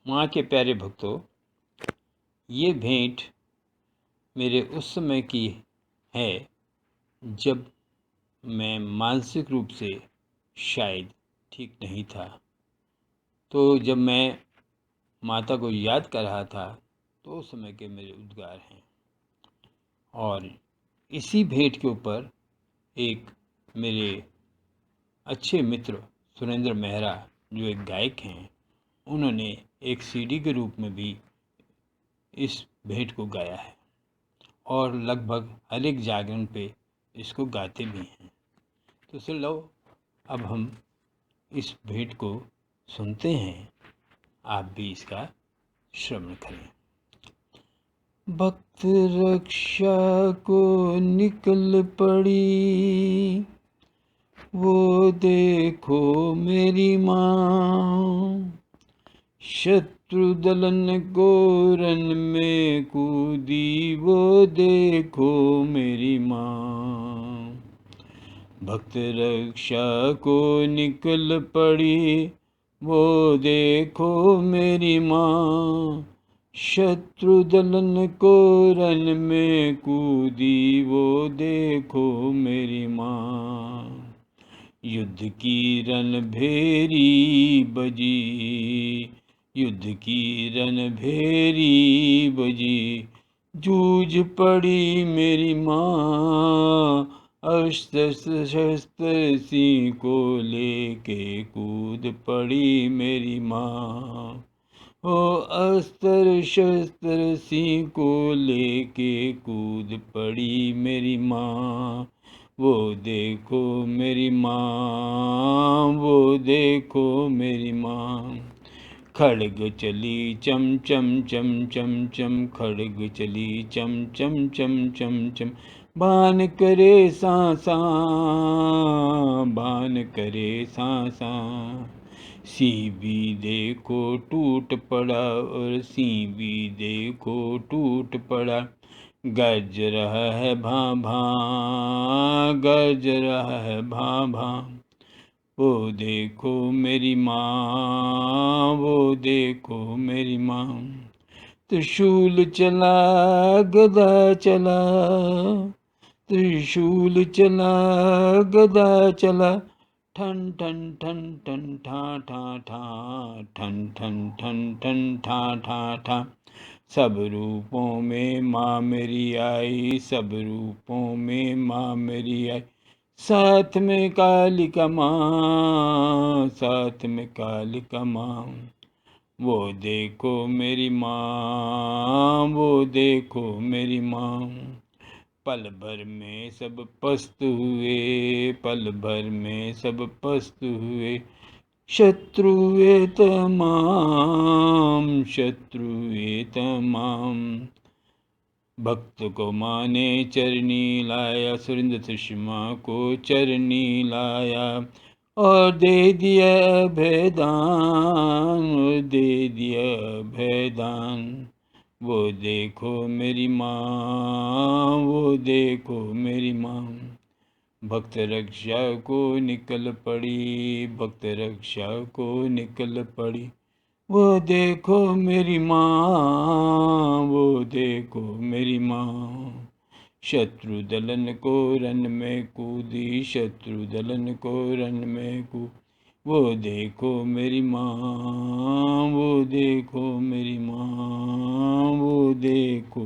माँ के प्यारे भक्तों, ये भेंट मेरे उस समय की है जब मैं मानसिक रूप से शायद ठीक नहीं था। तो जब मैं माता को याद कर रहा था तो उस समय के मेरे उद्गार हैं। और इसी भेंट के ऊपर एक मेरे अच्छे मित्र सुरेंद्र मेहरा, जो एक गायक हैं, उन्होंने एक सीडी के रूप में भी इस भेंट को गाया है और लगभग हर एक जागरण पे इसको गाते भी हैं। तो चलो अब हम इस भेंट को सुनते हैं, आप भी इसका श्रवण करें। भक्त रक्षा को निकल पड़ी, वो देखो मेरी माँ, शत्रु दलन को रन में कूदी, वो देखो मेरी माँ। भक्त रक्षा को निकल पड़ी, वो देखो मेरी माँ, शत्रु दलन को रन में कूदी, वो देखो मेरी माँ। युद्ध की रणभेरी बजी, युद्ध की रणभेरी बजी, जूझ पड़ी मेरी माँ, अस्त्र शस्त्र सी को लेके कूद पड़ी मेरी माँ। ओ अस्त्र शस्त्र सी को लेके कूद पड़ी मेरी माँ। वो देखो मेरी माँ, वो देखो मेरी माँ। खड़ग चली चम चम चम चम चम, खड़ग चली चम चम चम चम चम, बान करे सांसा, बान करे सांसा। सी भी देखो टूट पड़ा और सी भी देखो टूट पड़ा, गरज रहा है भां भां, गरज रहा है भां भां। वो देखो मेरी माँ, वो देखो मेरी माँ। त्रिशूल चला गदा चला, त्रिशूल चला गदा चला, ठन ठन ठन ठन ठा ठा ठा, ठन ठन ठन ठन ठा ठा ठा। सब रूपों में माँ मेरी आई, सब रूपों में माँ मेरी आई। साथ में कालिका माँ, साथ में कालिका माँ। वो देखो मेरी माँ, वो देखो मेरी माँ। पल भर में सब पस्त हुए, पल भर में सब पस्त हुए, शत्रुए तमाम, शत्रुए तमाम। भक्त को माँ ने चरनी लाया, सुरेंद्र सुषमा को चरनी लाया, और दे दिया अभयदान, और दे दिया अभयदान। वो देखो मेरी माँ, वो देखो मेरी माँ। भक्त रक्षा को निकल पड़ी, भक्त रक्षा को निकल पड़ी, वो देखो मेरी माँ, वो देखो मेरी माँ। शत्रु दलन को रन में कूदी, शत्रु दलन को रन में कूद, वो देखो मेरी माँ, वो देखो मेरी माँ, वो देखो